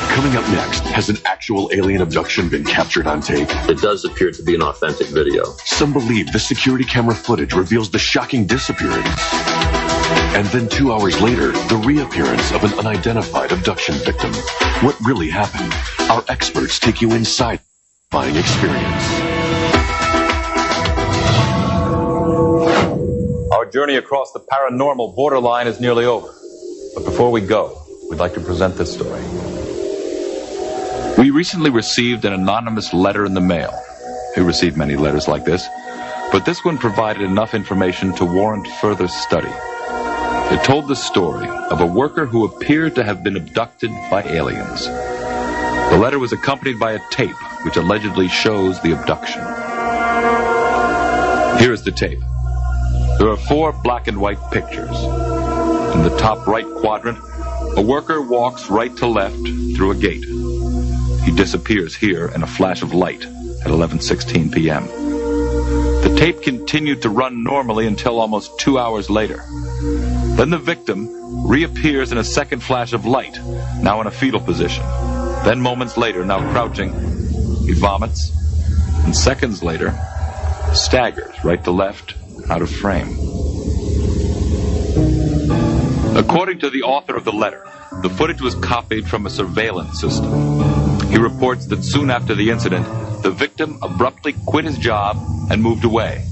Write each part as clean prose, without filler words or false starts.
Coming up next, has an actual alien abduction been captured on tape? It does appear to be an authentic video. Some believe the security camera footage reveals the shocking disappearance. And then 2 hours later, the reappearance of an unidentified abduction victim. What really happened? Our experts take you inside the terrifying experience. Our journey across the paranormal borderline is nearly over. But before we go, we'd like to present this story. We recently received an anonymous letter in the mail. We received many letters like this, but this one provided enough information to warrant further study. It told the story of a worker who appeared to have been abducted by aliens. The letter was accompanied by a tape which allegedly shows the abduction. Here is the tape. There are 4 black and white pictures. In the top right quadrant, a worker walks right to left through a gate. He disappears here in a flash of light at 11:16 p.m. The tape continued to run normally until almost 2 hours later. Then the victim reappears in a second flash of light, now in a fetal position. Then moments later, now crouching, he vomits, and seconds later, staggers right to left, out of frame. According to the author of the letter, the footage was copied from a surveillance system. He reports that soon after the incident, the victim abruptly quit his job and moved away.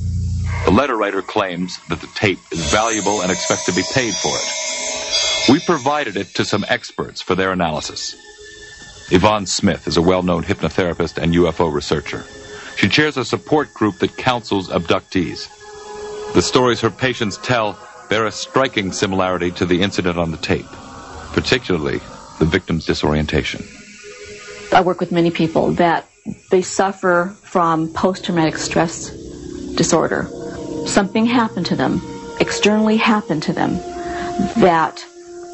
The letter writer claims that the tape is valuable and expects to be paid for it. We provided it to some experts for their analysis. Yvonne Smith is a well-known hypnotherapist and UFO researcher. She chairs a support group that counsels abductees. The stories her patients tell bear a striking similarity to the incident on the tape, particularly the victim's disorientation. I work with many people that they suffer from post-traumatic stress disorder. Something happened to them, externally happened to them, that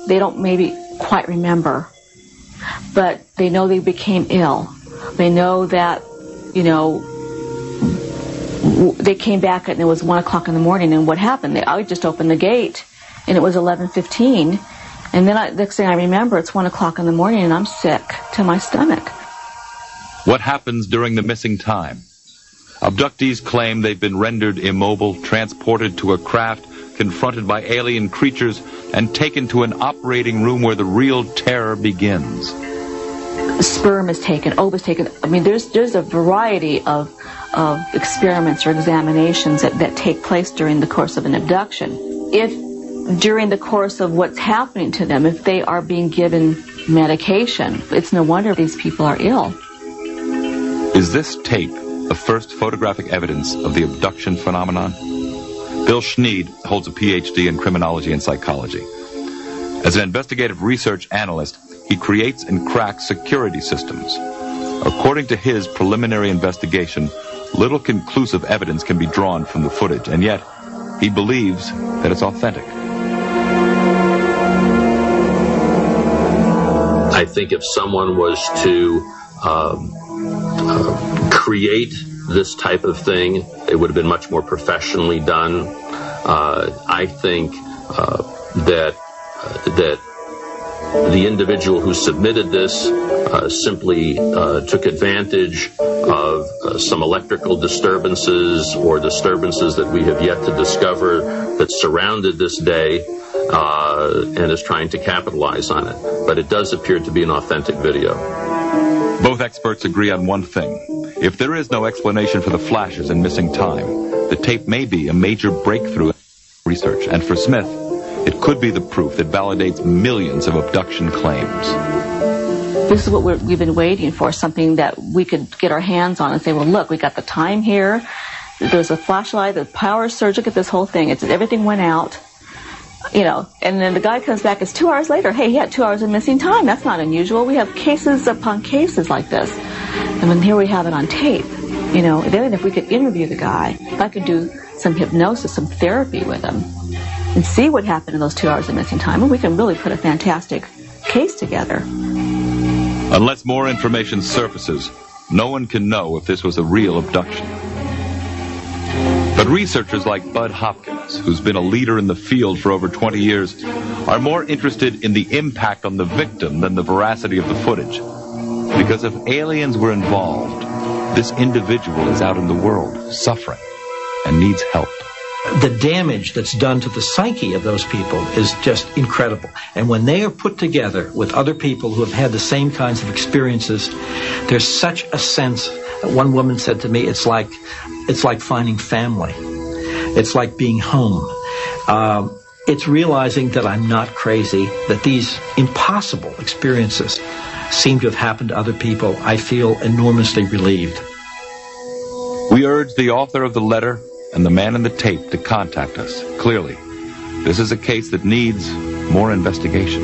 they don't maybe quite remember. But they know they became ill. They know that, they came back and it was 1 o'clock in the morning, and what happened? I just opened the gate and it was 11:15. And then next thing I remember, it's 1 o'clock in the morning and I'm sick to my stomach. What happens during the missing time? Abductees claim they've been rendered immobile, transported to a craft, confronted by alien creatures, and taken to an operating room where the real terror begins. Sperm is taken, ova is taken. I mean, there's a variety of experiments or examinations that take place during the course of an abduction. If during the course of what's happening to them, if they are being given medication, it's no wonder these people are ill. Is this tape the first photographic evidence of the abduction phenomenon? Bill Schneed holds a PhD in criminology and psychology. As an investigative research analyst, he creates and cracks security systems. According to his preliminary investigation, little conclusive evidence can be drawn from the footage, and yet he believes that it's authentic. I think if someone was to create this type of thing, it would have been much more professionally done. I think that the individual who submitted this simply took advantage of some electrical disturbances or disturbances that we have yet to discover that surrounded this day, and is trying to capitalize on it. But it does appear to be an authentic video. Both experts agree on one thing. If there is no explanation for the flashes and missing time, the tape may be a major breakthrough in research. And for Smith, it could be the proof that validates millions of abduction claims. This is what we've been waiting for, something that we could get our hands on and say, well, look, we got the time here. There's a flashlight, the power surge. Look at this whole thing. Everything went out. And then the guy comes back, it's 2 hours later. Hey, he had 2 hours of missing time. That's not unusual. We have cases upon cases like this. And then here we have it on tape. Then if we could interview the guy, if I could do some hypnosis, some therapy with him, and see what happened in those 2 hours of missing time, and we can really put a fantastic case together. Unless more information surfaces, no one can know if this was a real abduction. But researchers like Bud Hopkins, who's been a leader in the field for over 20 years, are more interested in the impact on the victim than the veracity of the footage. Because if aliens were involved, this individual is out in the world, suffering, and needs help. The damage that's done to the psyche of those people is just incredible. And when they are put together with other people who have had the same kinds of experiences, there's such a sense. One woman said to me, it's like finding family. It's like being home. It's realizing that I'm not crazy, that these impossible experiences seem to have happened to other people. I feel enormously relieved. We urge the author of the letter and the man in the tape to contact us. Clearly, this is a case that needs more investigation.